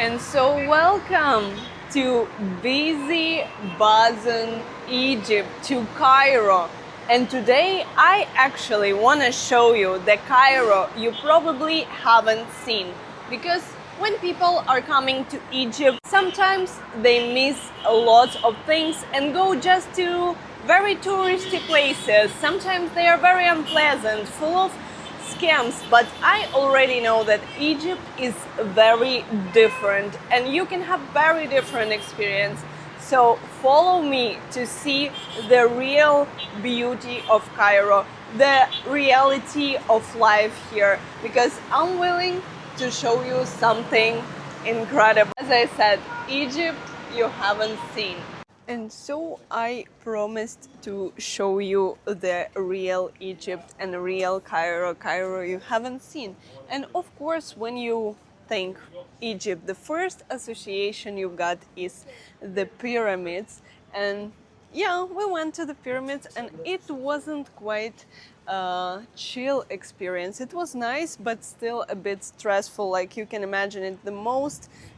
and so welcome to busy, buzzing Egypt, to Cairo. And today I actually want to show you the Cairo you probably haven't seen, because when people are coming to Egypt, sometimes they miss a lot of things and go just to very touristy places. Sometimes they are very unpleasant, full of scams, but I already know that Egypt is very different and you can have very different experience. So follow me to see the real beauty of Cairo, the reality of life here, because I'm willing to show you something incredible. As I said, Egypt you haven't seen. And so I promised to show you the real Egypt and real Cairo you haven't seen. And of course, when you think Egypt, the first association you got is the pyramids. And yeah, we went to the pyramids and it wasn't quite a chill experience. It was nice, but still a bit stressful. Like you can imagine it,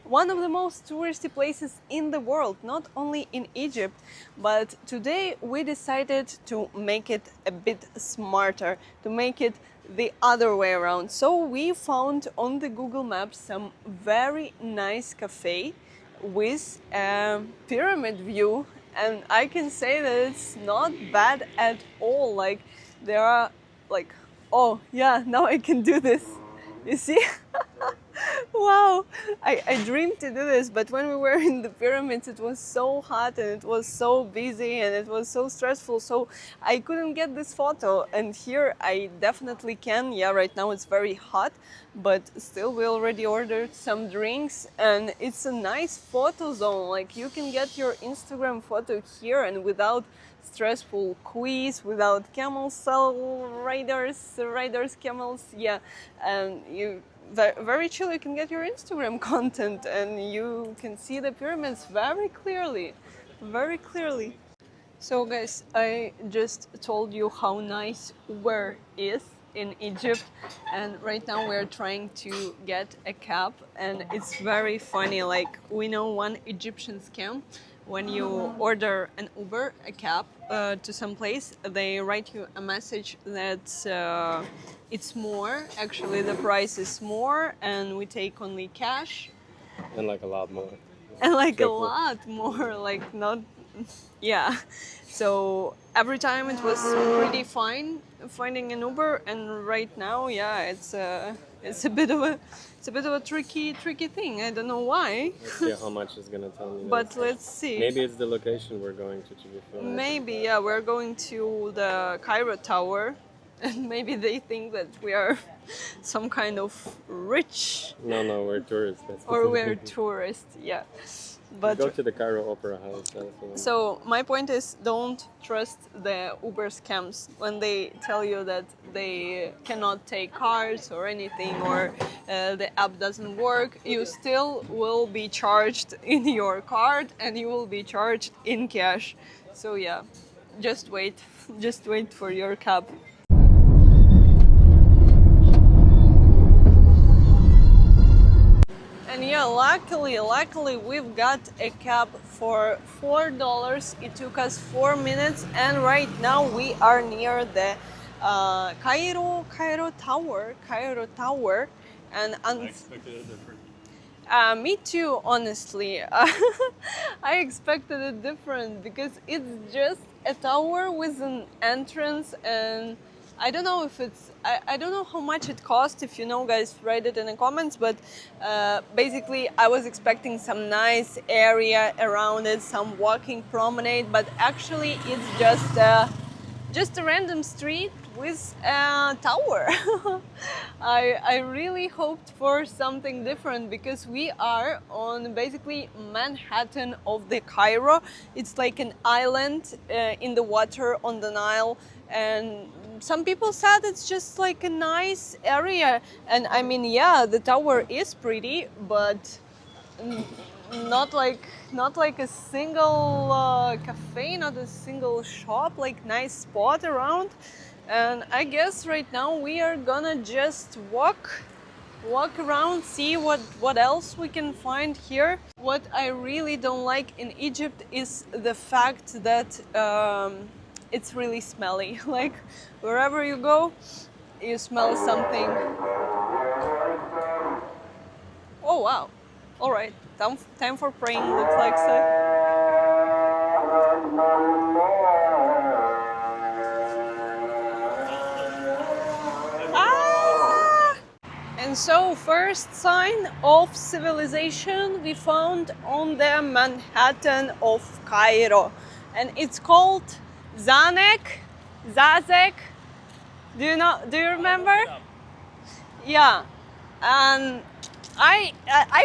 one of the most touristy places in the world, not only in Egypt. But today we decided to make it a bit smarter, to make it the other way around. So we found on the Google Maps some very nice cafe with a pyramid view, and I can say that it's not bad at all. Like there are like, oh yeah, now I can do this, you see. Wow, I dreamed to do this, but when we were in the pyramids it was so hot and it was so busy and it was so stressful, so I couldn't get this photo. And here I definitely can. Yeah, right now it's very hot, but still we already ordered some drinks and it's a nice photo zone. Like you can get your Instagram photo here and without stressful quiz, without camel cell riders, camels, yeah, and you very chill. You can get your Instagram content and you can see the pyramids very clearly, very clearly. So guys, I just told you how nice Uber is in Egypt, and right now we're trying to get a cab, and it's very funny. Like we know one Egyptian scam. When you order an Uber, a cab, to some place, they write you a message that it's more. Actually, the price is more, and we take only cash. And like a lot more. And like a Triple. lot more, like not, yeah. So every time it was pretty fine finding an Uber, and right now, yeah, it's a bit of a tricky thing. I don't know why. Let's see how much it's gonna tell me. But let's see. Maybe it's the location we're going to be filming. Maybe, yeah, we're going to the Cairo Tower, and maybe they think that we are some kind of rich, No, we're tourists. That's or we're tourists, yeah. But go to the Cairo Opera House. so my point is, don't trust the Uber scams when they tell you that they cannot take cars or anything, or the app doesn't work. You still will be charged in your card and you will be charged in cash. So yeah, just wait for your cab. And yeah, luckily we've got a cab for $4. It took us 4 minutes, and right now we are near the Cairo Tower, and I expected it different. me too, honestly. I expected it different because it's just a tower with an entrance, and I don't know if I don't know how much it cost. If you know, guys, write it in the comments. But basically, I was expecting some nice area around it, some walking promenade. But actually, it's just a random street with a tower. I really hoped for something different, because we are on basically Manhattan of the Cairo. It's like an island in the water on the Nile, and some people said it's just like a nice area. And I mean, yeah, the tower is pretty, but not like a single cafe, not a single shop, like nice spot around. And I guess right now we are gonna just walk walk around, see what else we can find here. What I really don't like in Egypt is the fact that it's really smelly. Like wherever you go, you smell something. Oh wow! All right, time for praying. Looks like so. Ah! And so, first sign of civilization we found on the Manhattan of Cairo, and it's called Zanek, Zazek. Do you remember? Yeah, and I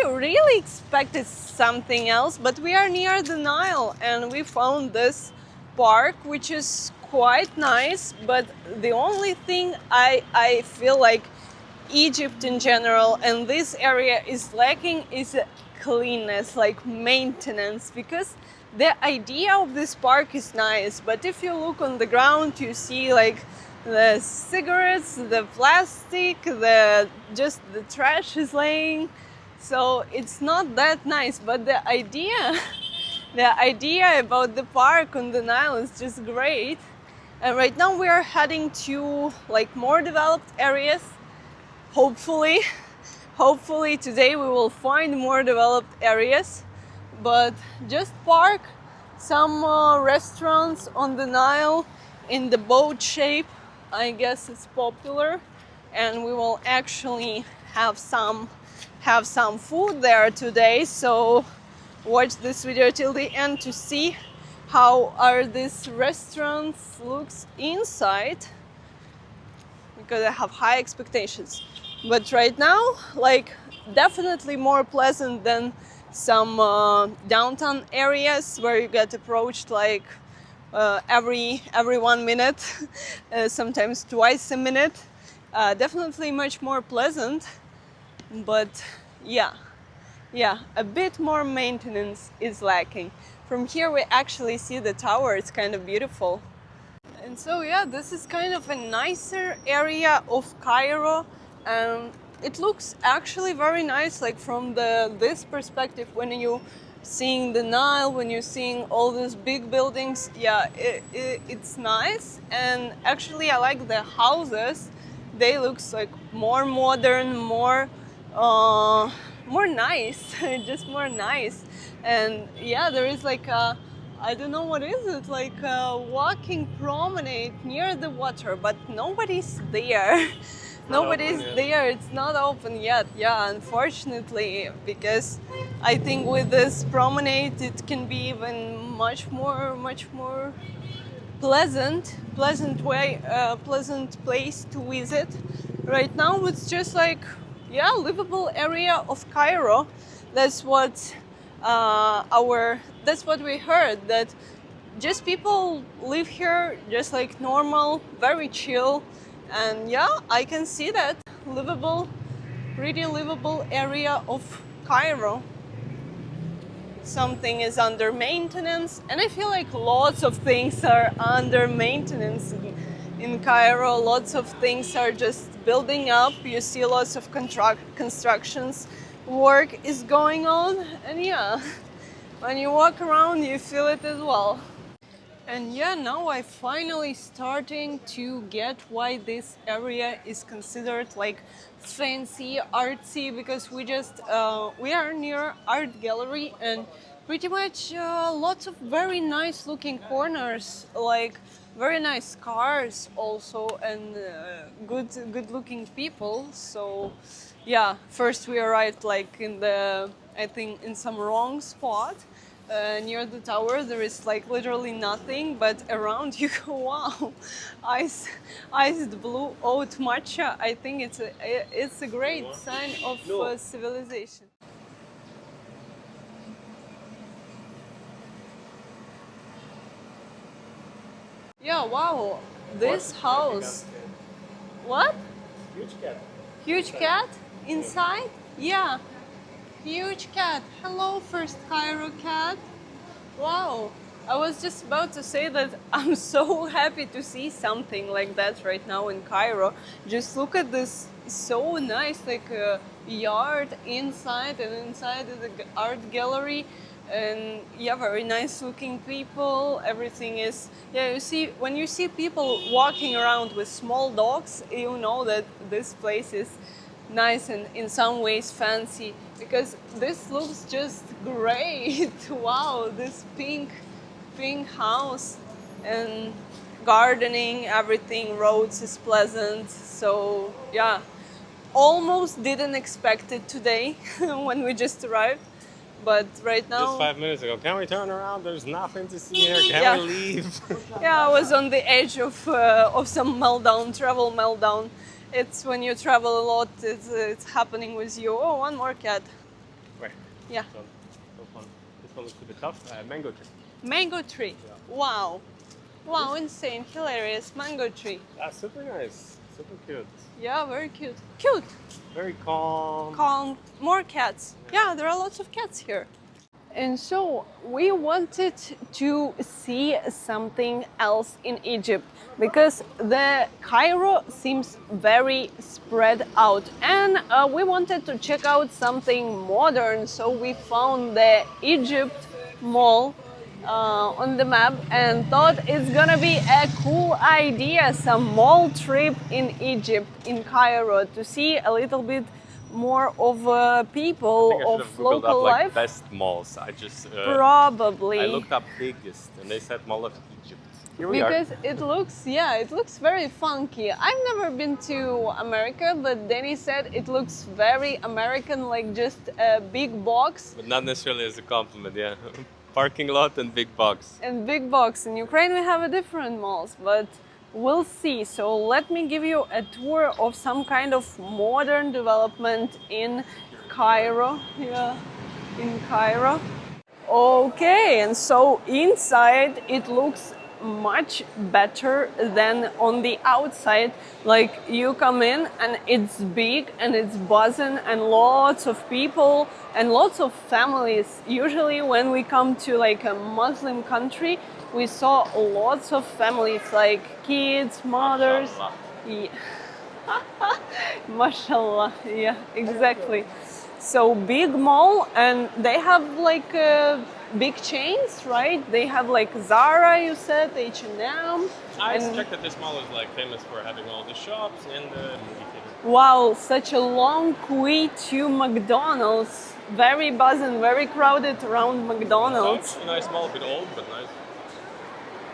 really expected something else, but we are near the Nile and we found this park, which is quite nice. But the only thing I feel like Egypt in general and this area is lacking is cleanness, like maintenance, because the idea of this park is nice, but if you look on the ground, you see like the cigarettes, the plastic, the trash is laying, so it's not that nice. But the idea, the idea about the park on the Nile is just great. And right now we are heading to like more developed areas. Hopefully today we will find more developed areas, but just park some restaurants on the Nile in the boat shape. I guess it's popular, and we will actually have some food there today. So watch this video till the end to see how are these restaurants looks inside, because I have high expectations. But right now, like, definitely more pleasant than some downtown areas where you get approached like every 1 minute, sometimes twice a minute. Definitely much more pleasant, but yeah, a bit more maintenance is lacking. From here we actually see the tower. It's kind of beautiful. And so yeah, this is kind of a nicer area of Cairo, and it looks actually very nice, like from this perspective, when you seeing the Nile, when you're seeing all these big buildings. Yeah, it's nice. And actually I like the houses. They look like more modern, more nice, just more nice. And yeah, there is like a, I don't know what is it, like a walking promenade near the water, but nobody's there. Nobody's there. It's not open yet. Yeah, unfortunately, because I think with this promenade it can be even much more pleasant place to visit. Right now it's just like, yeah, livable area of Cairo. That's what that's what we heard, that just people live here just like normal, very chill. And yeah, I can see that pretty livable area of Cairo. Something is under maintenance, and I feel like lots of things are under maintenance in Cairo. Lots of things are just building up. You see lots of constructions work is going on, and yeah, when you walk around you feel it as well. And yeah, now I finally starting to get why this area is considered like fancy, artsy, because we are near art gallery, and pretty much lots of very nice looking corners, like very nice cars also, and good looking people. So yeah, first we arrived like I think in some wrong spot. Near the tower there is like literally nothing, but around you go, wow, iced blue oat matcha. I think it's a great sign of civilization. Yeah, wow, this house. What? Huge cat. Huge cat inside? Yeah. Huge cat. Hello, first Cairo cat. Wow. I was just about to say that I'm so happy to see something like that right now in Cairo. Just look at this, so nice, like yard inside, and inside is the art gallery. And yeah, very nice looking people. Everything is, yeah, you see, when you see people walking around with small dogs, you know that this place is nice and in some ways fancy, because this looks just great. Wow, this pink house, and gardening, everything, roads is pleasant. So yeah, almost didn't expect it today when we just arrived, but right Just now, 5 minutes ago. Can we turn around? There's nothing to see here. Can Yeah. we leave? yeah, I was on the edge of some meltdown, travel meltdown. It's when you travel a lot, it's happening with you. Oh, one more cat. Wait. Yeah. So fun. This one looks a bit tough. Mango tree. Mango tree. Yeah. Wow. Wow, insane, hilarious. Mango tree. Super nice. Super cute. Yeah, very cute. Cute. Very calm. Calm. More cats. Yeah, there are lots of cats here. And so we wanted to see something else in Egypt, because the Cairo seems very spread out, and we wanted to check out something modern. So we found the Egypt Mall on the map and thought it's gonna be a cool idea, some mall trip in Egypt, in Cairo, to see a little bit more of people, I of should have Googled local up like life. best malls. I just Probably. I looked up biggest, and they said Mall of Egypt. Here we are. Because it looks, yeah, it looks very funky. I've never been to America, but Danny said it looks very American, like just a big box. But not necessarily as a compliment, yeah. Parking lot and big box. And big box. In Ukraine we have a different malls, but we'll see. So let me give you a tour of some kind of modern development in Cairo. Yeah, in Cairo. Okay, and so inside it looks much better than on the outside. Like, you come in and it's big and it's buzzing and lots of people and lots of families. Usually when we come to like a Muslim country, we saw lots of families, like kids, mothers. Mashallah. Yeah. Mashallah, yeah, exactly. So big mall, and they have like big chains, right? They have like Zara, you said, H&M. I and checked that this mall is like famous for having all the shops and the movie theater. wow, such a long queue to McDonald's. Very buzzing, very crowded around McDonald's. It's a nice mall, a bit old, but nice.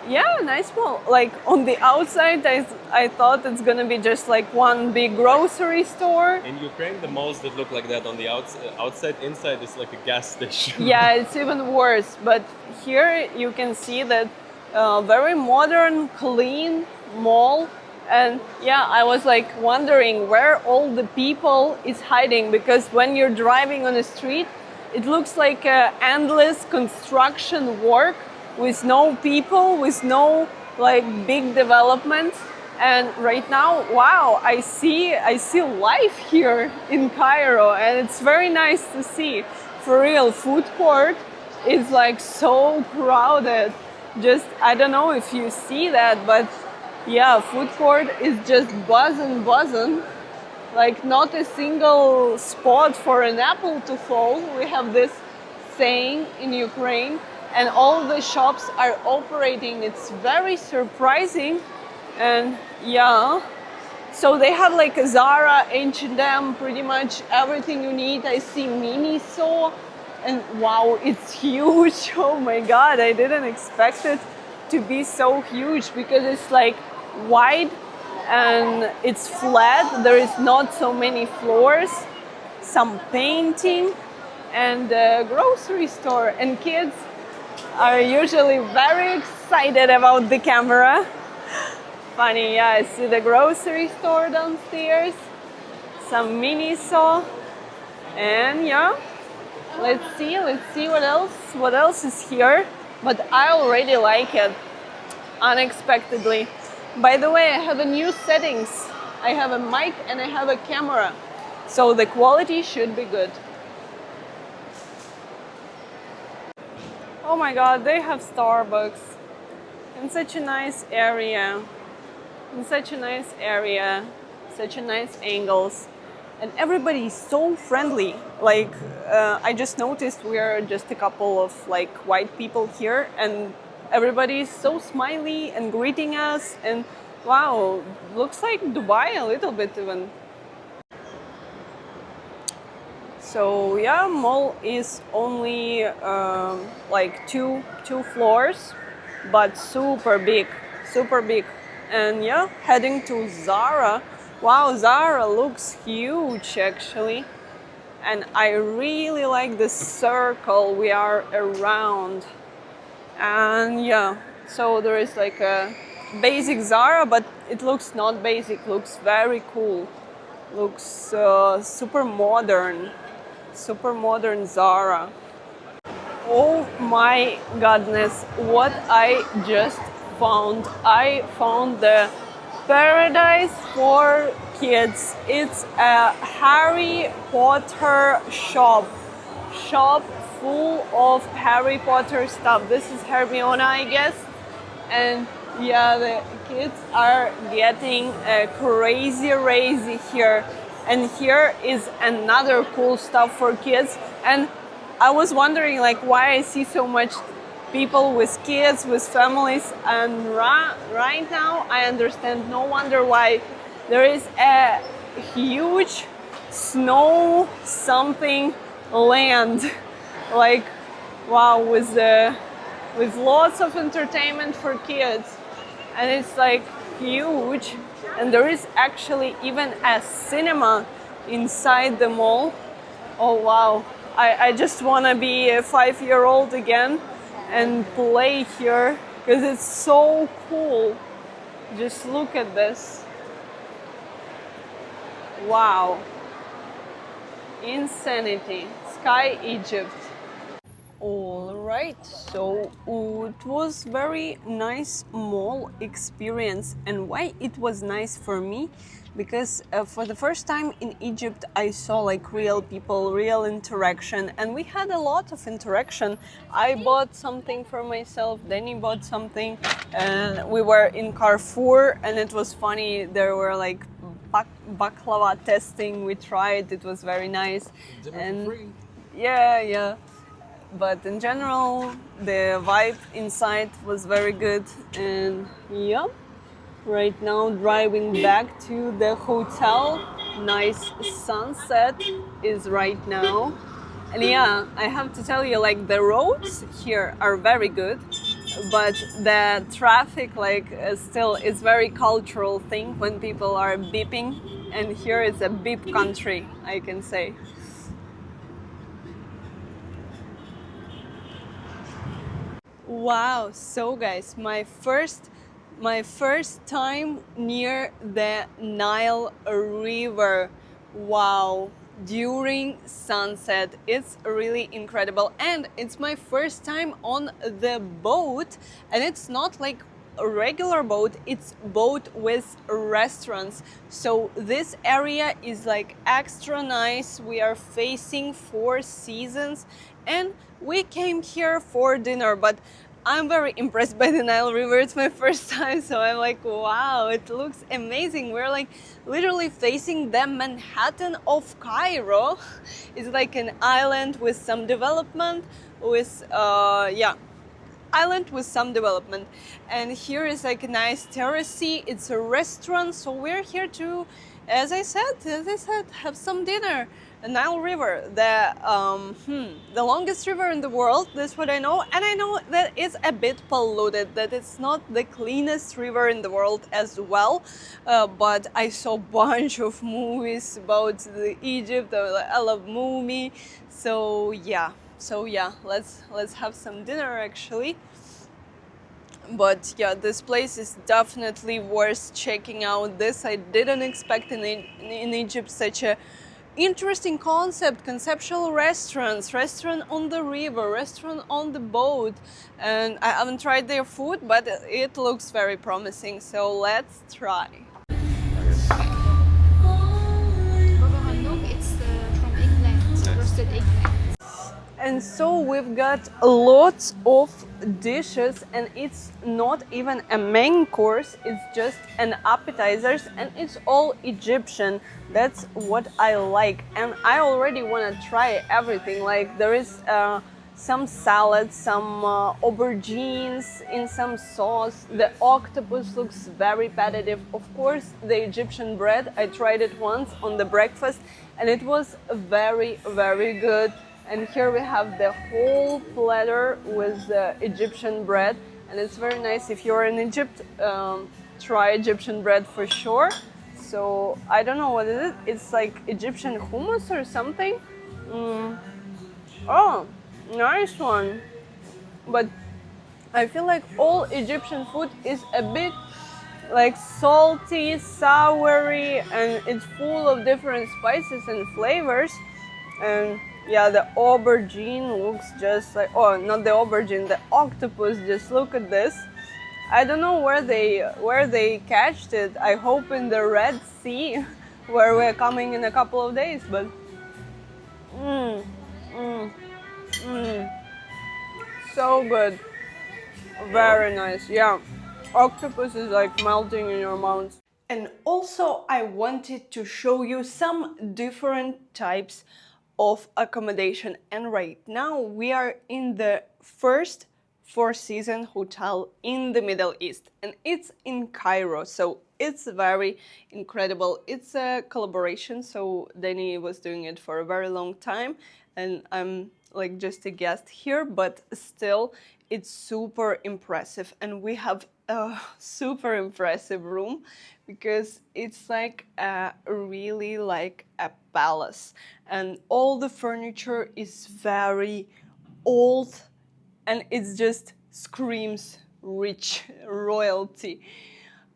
Yeah, nice mall. Like on the outside, I thought it's gonna be just like one big grocery store. In Ukraine, the malls that look like that on the outside, inside is like a gas station. Yeah, it's even worse. But here you can see that very modern, clean mall. And yeah, I was like wondering where all the people is hiding, because when you're driving on the street, it looks like endless construction work with no people, with no like big development. And right now, wow, I see life here in Cairo, and it's very nice to see. For real, food court is like so crowded. Just, I don't know if you see that, but yeah, food court is just buzzing. Like not a single spot for an apple to fall. We have this saying in Ukraine, and all the shops are operating. It's very surprising. And yeah, so they have like a Zara, H&M, pretty much everything you need. I see Miniso, and wow, it's huge. Oh my god, I didn't expect it to be so huge, because it's like wide and it's flat. There is not so many floors, some painting, and a grocery store. And kids are usually very excited about the camera. Funny, yeah, I see the grocery store downstairs, some Miniso, and yeah, let's see what else is here. But I already like it, unexpectedly. By the way, I have a new settings. I have a mic and I have a camera, so the quality should be good. Oh my god, they have Starbucks in such a nice area. Such a nice angles. and everybody is so friendly. Like I just noticed we are just a couple of like white people here, and everybody is so smiley and greeting us. And wow, looks like Dubai a little bit even. So yeah, mall is only like two floors, but super big, super big. And yeah, heading to Zara. Wow, Zara looks huge actually. And I really like the circle we are around. And yeah, so there is like a basic Zara, but it looks not basic, looks very cool. Looks super modern Zara. Oh my goodness, what I just found. I found the paradise for kids. It's a Harry Potter shop. Shop full of Harry Potter stuff. This is Hermione, I guess. And yeah, the kids are getting crazy here. And here is another cool stuff for kids. And I was wondering like why I see so much people with kids, with families, and right now I understand. No wonder why. There is a huge snow something land, like wow, with lots of entertainment for kids, and it's like huge. And there is actually even a cinema inside the mall. Oh wow, I just want to be a 5-year-old again and play here because it's so cool. Just look at this. Wow. Insanity. Sky Egypt. All right, so it was very nice mall experience. And why it was nice for me? Because for the first time in Egypt I saw like real people, real interaction, and we had a lot of interaction. I bought something for myself, Danny bought something, and we were in Carrefour, and it was funny. There were like baklava testing. We tried, it was very nice. Dinner and for free. yeah. But in general, the vibe inside was very good. And yeah, right now driving back to the hotel. Nice sunset is right now. And yeah, I have to tell you, like the roads here are very good, but the traffic still is very cultural thing when people are beeping, and here is a beep country, I can say. Wow, so guys, my first time near the Nile River. Wow, during sunset. It's really incredible, and it's my first time on the boat, and it's not like a regular boat, it's boat with restaurants. So this area is like extra nice. We are facing Four Seasons, and we came here for dinner, but I'm very impressed by the Nile River. It's my first time, so I'm like, wow, it looks amazing. We're like literally facing the Manhattan of Cairo. It's like an island with some development, island with some development. And here is like a nice terrace. It's a restaurant, so we're here to, as I said, have some dinner. The Nile River, the longest river in the world. That's what I know, and I know that it's a bit polluted. That it's not the cleanest river in the world as well. But I saw a bunch of movies about Egypt. I love movie, so yeah. Let's have some dinner actually. But yeah, this place is definitely worth checking out. This I didn't expect in Egypt, such a interesting conceptual restaurant on the river, restaurant on the boat. And I haven't tried their food, but it looks very promising, so let's try. Baba Ganoush, it's from eggplant, roasted eggplant. And so we've got lots of dishes, and it's not even a main course, it's just an appetizers, and it's all Egyptian. That's what I like, and I already want to try everything. Like there is some salad, some aubergines in some sauce. The octopus looks very appetitive. Of course, the Egyptian bread, I tried it once on the breakfast and it was very, very good. And here we have the whole platter with Egyptian bread, and it's very nice. If you're in Egypt, try Egyptian bread for sure. So I don't know what it is. It's like Egyptian hummus or something. Oh, nice one. But I feel like all Egyptian food is a bit like salty, soury, and it's full of different spices and flavors. And yeah, the aubergine looks just like, oh, not the aubergine, the octopus. Just look at this. I don't know where they catched it. I hope in the Red Sea, where we're coming in a couple of days. But so good, very nice. Yeah, octopus is like melting in your mouth. And also, I wanted to show you some different types of accommodation, and right now we are in the first four-season hotel in the Middle East, and it's in Cairo, so it's very incredible. It's a collaboration, so Danny was doing it for a very long time, and I'm like just a guest here, but still it's super impressive. And we have a super impressive room because it's like really like a palace, and all the furniture is very old and it just screams rich royalty.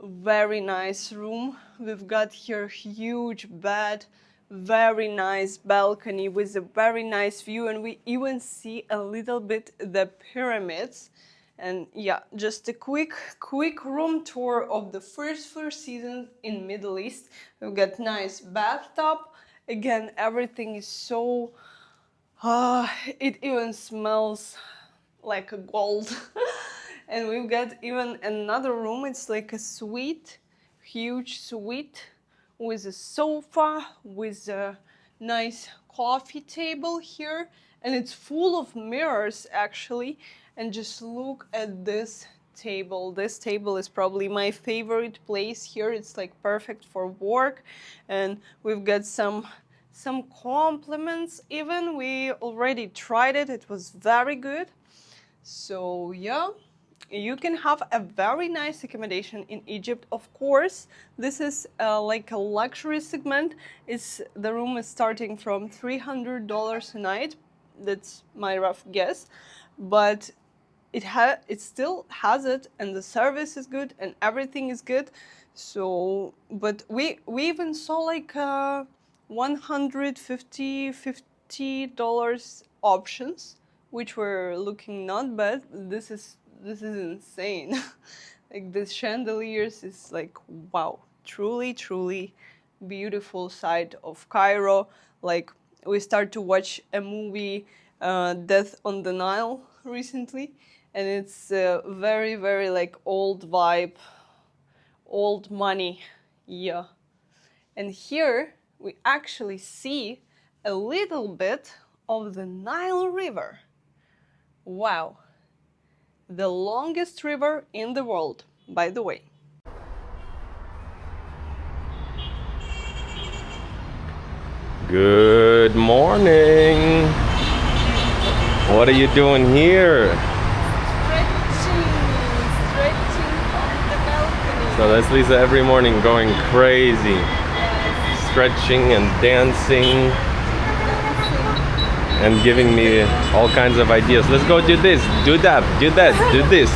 Very nice room. We've got here huge bed, very nice balcony with a very nice view, and we even see a little bit the pyramids. And yeah, just a quick room tour of the first four seasons in Middle East. We've got nice bathtub. Again, everything is so it even smells like a gold. And we've got even another room. It's like a suite, huge suite with a sofa, with a nice coffee table here, and it's full of mirrors actually. And just look at this table. This table is probably my favorite place here. It's like perfect for work, and we've got some compliments even. We already tried it. It was very good. So yeah, you can have a very nice accommodation in Egypt. Of course, this is like a luxury segment. The room is starting from $300 a night. That's my rough guess, but it still has it, and the service is good and everything is good. So, but we even saw like $150 options, which were looking not bad. This is insane. Like the chandeliers is like, wow, truly beautiful side of Cairo. Like we start to watch a movie, Death on the Nile, recently, and it's very like old vibe, old money. Yeah. And here we actually see a little bit of the Nile River. Wow. The longest river in the world, by the way. Good morning. What are you doing here? Stretching on the balcony. So that's Lisa every morning going crazy. Yes. Stretching and dancing and giving me all kinds of ideas. Let's go do this, do that, do this.